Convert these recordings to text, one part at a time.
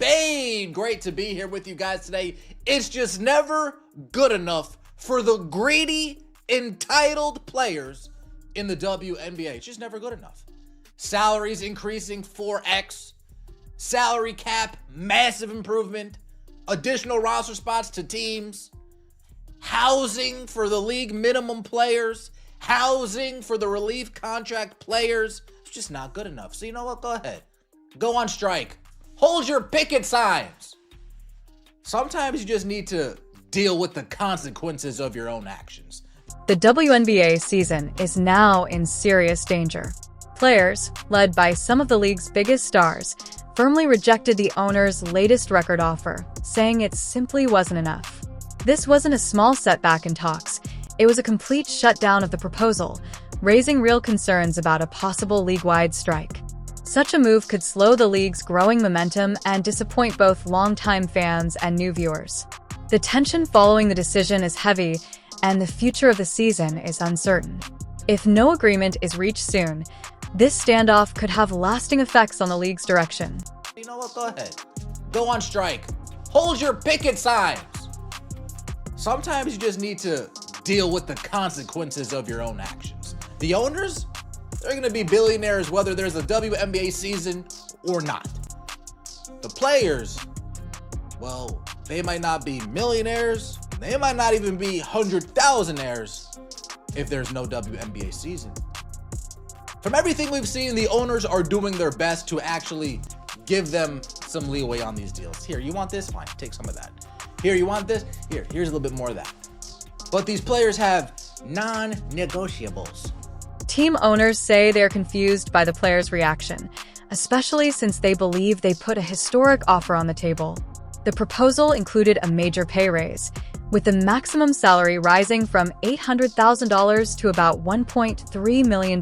Spain. Great to be here with you guys today. It's just never good enough for the greedy, entitled players in the WNBA. It's just never good enough. Salaries increasing 4x. Salary cap, massive improvement. Additional roster spots to teams. Housing for the league minimum players. Housing for the relief contract players. It's just not good enough. So you know what? Go ahead. Go on strike. Hold your picket signs. Sometimes you just need to deal with the consequences of your own actions. The WNBA season is now in serious danger. Players, led by some of the league's biggest stars, firmly rejected the owner's latest record offer, saying it simply wasn't enough. This wasn't a small setback in talks. It was a complete shutdown of the proposal, raising real concerns about a possible league-wide strike. Such a move could slow the league's growing momentum and disappoint both longtime fans and new viewers. The tension following the decision is heavy, and the future of the season is uncertain. If no agreement is reached soon, this standoff could have lasting effects on the league's direction. You know what? Go ahead. Go on strike. Hold your picket signs. Sometimes you just need to deal with the consequences of your own actions. The owners, they're going to be billionaires whether there's a WNBA season or not. The players, well, they might not be millionaires. They might not even be 100,000aires if there's no WNBA season. From everything we've seen, the owners are doing their best to actually give them some leeway on these deals. Here, you want this? Fine, take some of that. Here, you want this? Here's a little bit more of that. But these players have non-negotiables. Team owners say they're confused by the players' reaction, especially since they believe they put a historic offer on the table. The proposal included a major pay raise, with the maximum salary rising from $800,000 to about $1.3 million.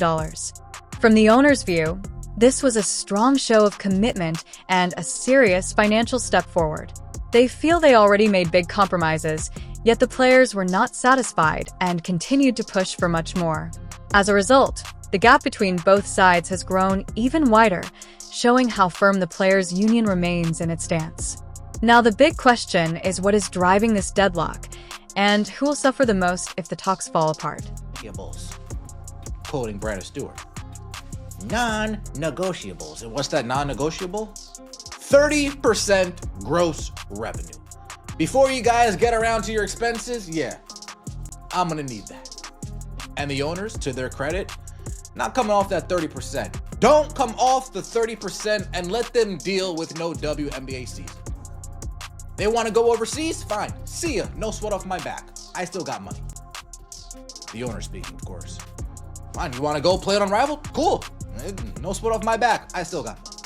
From the owner's view, this was a strong show of commitment and a serious financial step forward. They feel they already made big compromises, yet the players were not satisfied and continued to push for much more. As a result, the gap between both sides has grown even wider, showing how firm the players' union remains in its stance. Now, the big question is what is driving this deadlock, and who will suffer the most if the talks fall apart. Quoting Brandon Stewart. Non-negotiables. And what's that non-negotiable? 30% gross revenue. Before you guys get around to your expenses, yeah, I'm gonna need that. And the owners, to their credit, not coming off that 30%. Don't come off the 30% and let them deal with no WNBA season. They want to go overseas? Fine. See ya. No sweat off my back. I still got money. The owner speaking, of course. Fine. You want to go play it on Rival? Cool. No sweat off my back. I still got money.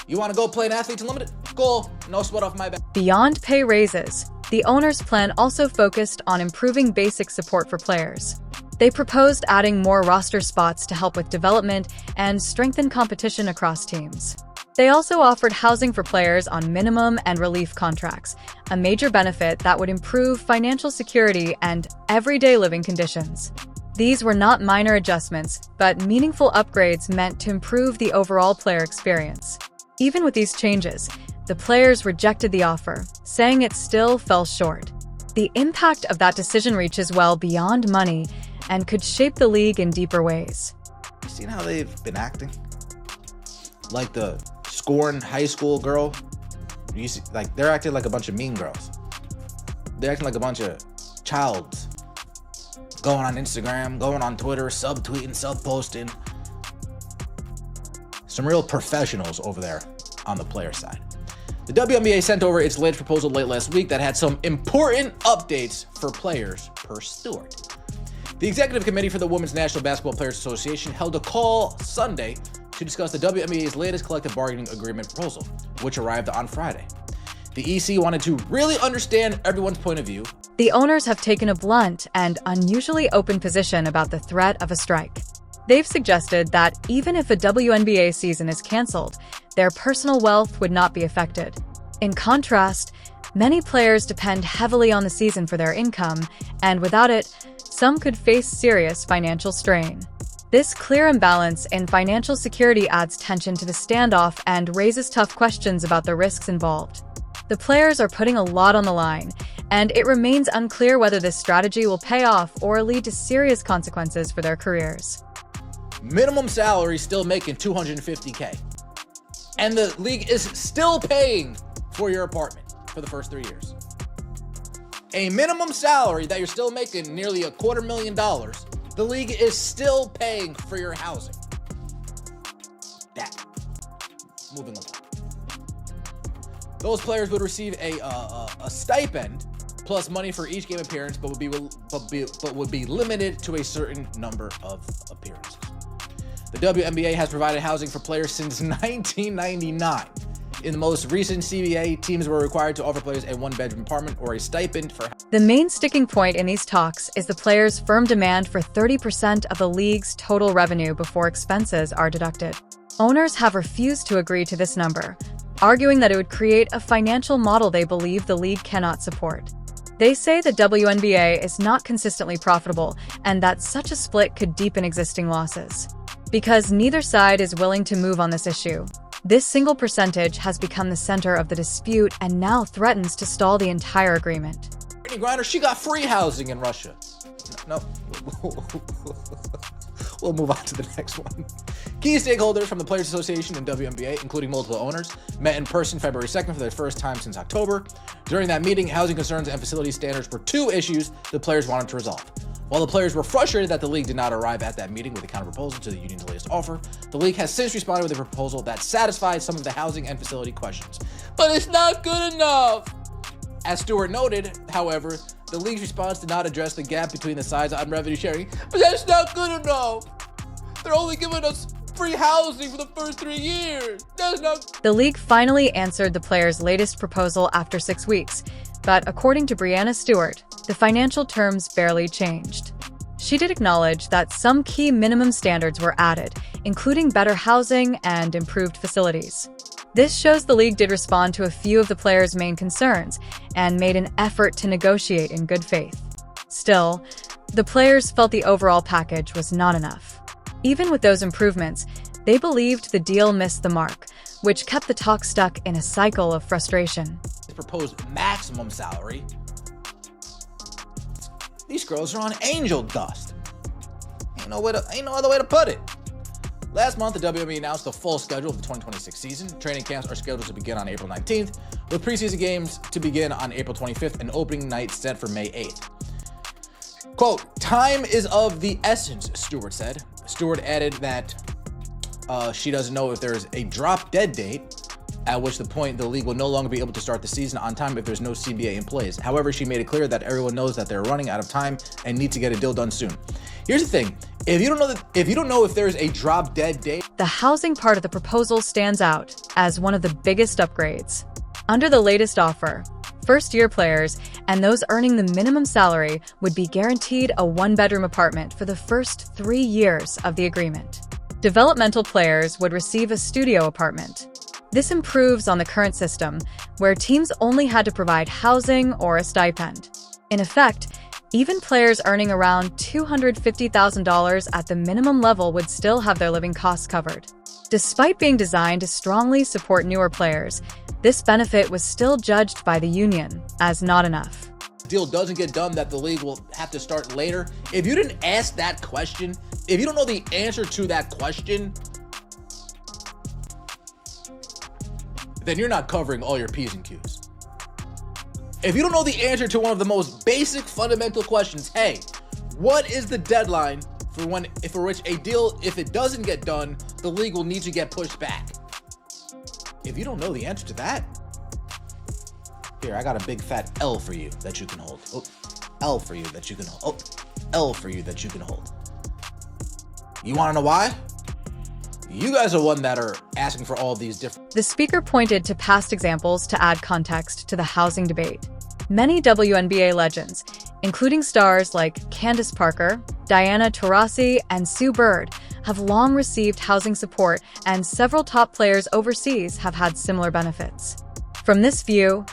You want to go play an Athletes Unlimited? Cool. No sweat off my back. Beyond pay raises, the owner's plan also focused on improving basic support for players. They proposed adding more roster spots to help with development and strengthen competition across teams. They also offered housing for players on minimum and relief contracts, a major benefit that would improve financial security and everyday living conditions. These were not minor adjustments, but meaningful upgrades meant to improve the overall player experience. Even with these changes, the players rejected the offer, saying it still fell short. The impact of that decision reaches well beyond money and could shape the league in deeper ways. You seen how they've been acting? Like the scorned high school girl. You see, like they're acting like a bunch of mean girls. They're acting like a bunch of childs. Going on Instagram, going on Twitter, subtweeting, sub-posting. Some real professionals over there on the player side. The WNBA sent over its latest proposal late last week that had some important updates for players per Stewart. The Executive Committee for the Women's National Basketball Players Association held a call Sunday to discuss the WNBA's latest collective bargaining agreement proposal, which arrived on Friday. The EC wanted to really understand everyone's point of view. The owners have taken a blunt and unusually open position about the threat of a strike. They've suggested that even if a WNBA season is canceled, their personal wealth would not be affected. In contrast, many players depend heavily on the season for their income, and without it, some could face serious financial strain. This clear imbalance in financial security adds tension to the standoff and raises tough questions about the risks involved. The players are putting a lot on the line, and it remains unclear whether this strategy will pay off or lead to serious consequences for their careers. Minimum salary still making $250K. And the league is still paying for your apartment for the first 3 years. A minimum salary that you're still making nearly $250,000, the league is still paying for your housing. That. Moving along. Those players would receive a stipend plus money for each game appearance, but would be limited to a certain number of appearances. The WNBA has provided housing for players since 1999. In the most recent CBA, teams were required to offer players a one-bedroom apartment or a stipend for. The main sticking point in these talks is the players' firm demand for 30% of the league's total revenue before expenses are deducted. Owners have refused to agree to this number, arguing that it would create a financial model they believe the league cannot support. They say the WNBA is not consistently profitable and that such a split could deepen existing losses. Because neither side is willing to move on this issue, this single percentage has become the center of the dispute and now threatens to stall the entire agreement. Brittany Griner, she got free housing in Russia. No. We'll move on to the next one. Key stakeholders from the Players Association and WNBA, including multiple owners, met in person February 2nd for their first time since October. During that meeting, housing concerns and facility standards were two issues the players wanted to resolve. While the players were frustrated that the league did not arrive at that meeting with a counter-proposal to the union's latest offer, the league has since responded with a proposal that satisfies some of the housing and facility questions. But it's not good enough! As Stewart noted, however, the league's response did not address the gap between the sides on revenue sharing, but that's not good enough! They're only giving us free housing for the first 3 years! That's not. The league finally answered the players' latest proposal after 6 weeks, but according to Brianna Stewart, the financial terms barely changed. She did acknowledge that some key minimum standards were added, including better housing and improved facilities. This shows the league did respond to a few of the players' main concerns and made an effort to negotiate in good faith. Still, the players felt the overall package was not enough. Even with those improvements, they believed the deal missed the mark, which kept the talk stuck in a cycle of frustration. Proposed maximum salary. These girls are on angel dust. Ain't no other way to put it. Last month, the WNBA announced the full schedule of the 2026 season. Training camps are scheduled to begin on April 19th, with preseason games to begin on April 25th and opening night set for May 8th. Quote, "Time is of the essence," Stewart said. Stewart added that she doesn't know if there's a drop-dead date, at which the point the league will no longer be able to start the season on time if there's no CBA in place. However, she made it clear that everyone knows that they're running out of time and need to get a deal done soon. Here's the thing: if you don't know if there's a drop-dead date, the housing part of the proposal stands out as one of the biggest upgrades. Under the latest offer, first-year players and those earning the minimum salary would be guaranteed a one-bedroom apartment for the first 3 years of the agreement. Developmental players would receive a studio apartment. This improves on the current system, where teams only had to provide housing or a stipend. In effect, even players earning around $250,000 at the minimum level would still have their living costs covered. Despite being designed to strongly support newer players, this benefit was still judged by the union as not enough. The deal doesn't get done, that the league will have to start later. If you didn't ask that question, if you don't know the answer to that question, then you're not covering all your P's and Q's. If you don't know the answer to one of the most basic fundamental questions, hey, what is the deadline for which a deal, if it doesn't get done, the league will need to get pushed back? If you don't know the answer to that, here, I got a big fat L for you that you can hold. Oh, L for you that you can hold. Oh, L for you that you can hold. You want to know why? You guys are one that are asking for all these different. The speaker pointed to past examples to add context to the housing debate. Many WNBA legends, including stars like Candace Parker, Diana Taurasi, and Sue Bird, have long received housing support, and several top players overseas have had similar benefits. From this view,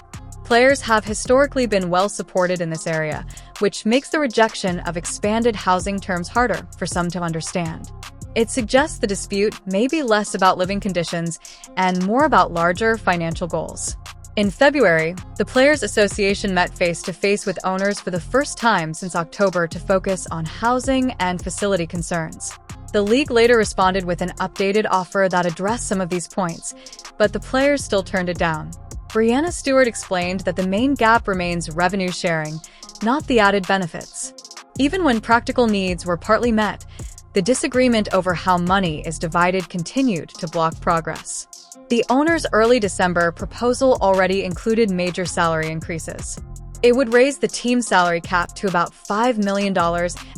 players have historically been well supported in this area, which makes the rejection of expanded housing terms harder for some to understand. It suggests the dispute may be less about living conditions and more about larger financial goals. In February, the Players Association met face-to-face with owners for the first time since October to focus on housing and facility concerns. The league later responded with an updated offer that addressed some of these points, but the players still turned it down. Breanna Stewart explained that the main gap remains revenue sharing, not the added benefits. Even when practical needs were partly met, the disagreement over how money is divided continued to block progress. The owners' early December proposal already included major salary increases. It would raise the team salary cap to about $5 million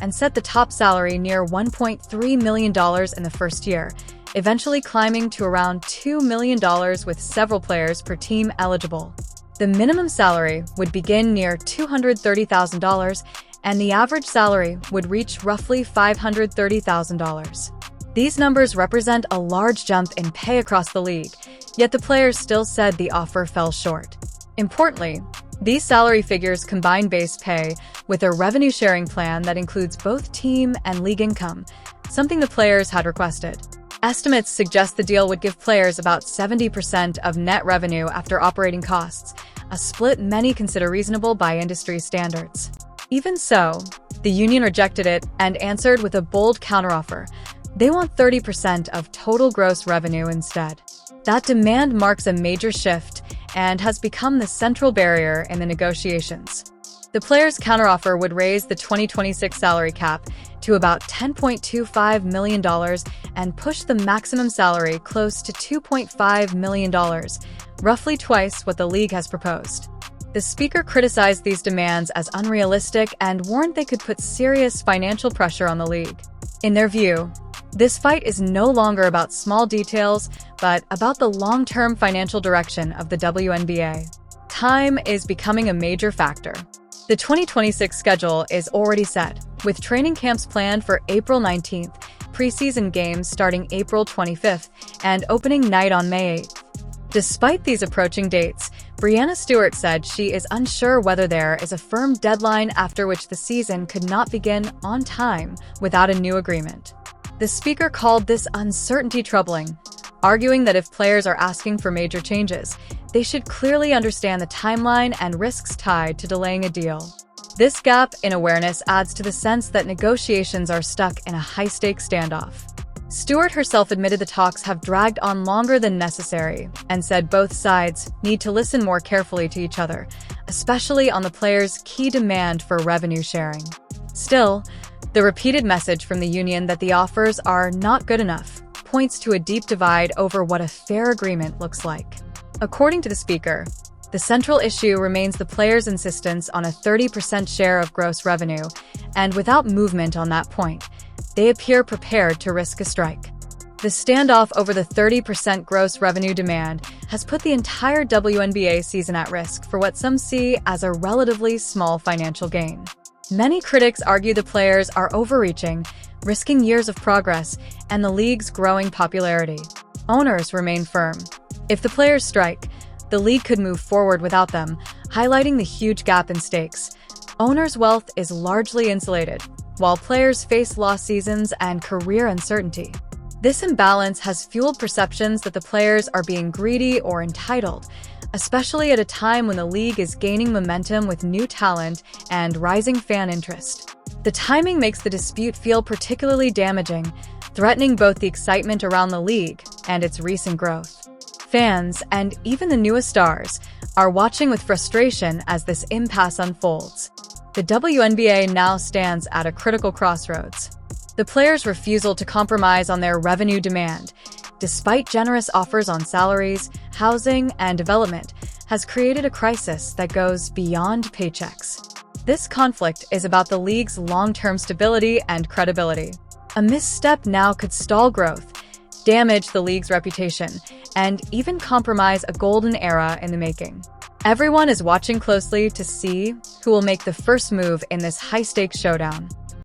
and set the top salary near $1.3 million in the first year, eventually climbing to around $2 million with several players per team eligible. The minimum salary would begin near $230,000, and the average salary would reach roughly $530,000. These numbers represent a large jump in pay across the league, yet the players still said the offer fell short. Importantly, these salary figures combine base pay with a revenue-sharing plan that includes both team and league income, something the players had requested. Estimates suggest the deal would give players about 70% of net revenue after operating costs, a split many consider reasonable by industry standards. Even so, the union rejected it and answered with a bold counteroffer. They want 30% of total gross revenue instead. That demand marks a major shift and has become the central barrier in the negotiations. The players' counteroffer would raise the 2026 salary cap to about $10.25 million and push the maximum salary close to $2.5 million, roughly twice what the league has proposed. The speaker criticized these demands as unrealistic and warned they could put serious financial pressure on the league. In their view, this fight is no longer about small details, but about the long-term financial direction of the WNBA. Time is becoming a major factor. The 2026 schedule is already set, with training camps planned for April 19th, preseason games starting April 25th, and opening night on May 8th. Despite these approaching dates, Breanna Stewart said she is unsure whether there is a firm deadline after which the season could not begin on time without a new agreement. The speaker called this uncertainty troubling, arguing that if players are asking for major changes, they should clearly understand the timeline and risks tied to delaying a deal. This gap in awareness adds to the sense that negotiations are stuck in a high-stakes standoff. Stewart herself admitted the talks have dragged on longer than necessary and said both sides need to listen more carefully to each other, especially on the players' key demand for revenue sharing. Still, the repeated message from the union that the offers are not good enough points to a deep divide over what a fair agreement looks like. According to the speaker, the central issue remains the players' insistence on a 30% share of gross revenue, and without movement on that point, they appear prepared to risk a strike. The standoff over the 30% gross revenue demand has put the entire WNBA season at risk for what some see as a relatively small financial gain. Many critics argue the players are overreaching, risking years of progress and the league's growing popularity. Owners remain firm. If the players strike, the league could move forward without them, highlighting the huge gap in stakes. Owners' wealth is largely insulated, while players face lost seasons and career uncertainty. This imbalance has fueled perceptions that the players are being greedy or entitled, especially at a time when the league is gaining momentum with new talent and rising fan interest. The timing makes the dispute feel particularly damaging, threatening both the excitement around the league and its recent growth. Fans, and even the newest stars, are watching with frustration as this impasse unfolds. The WNBA now stands at a critical crossroads. The players' refusal to compromise on their revenue demand, despite generous offers on salaries, housing, and development, has created a crisis that goes beyond paychecks. This conflict is about the league's long-term stability and credibility. A misstep now could stall growth, damage the league's reputation, and even compromise a golden era in the making. Everyone is watching closely to see who will make the first move in this high-stakes showdown.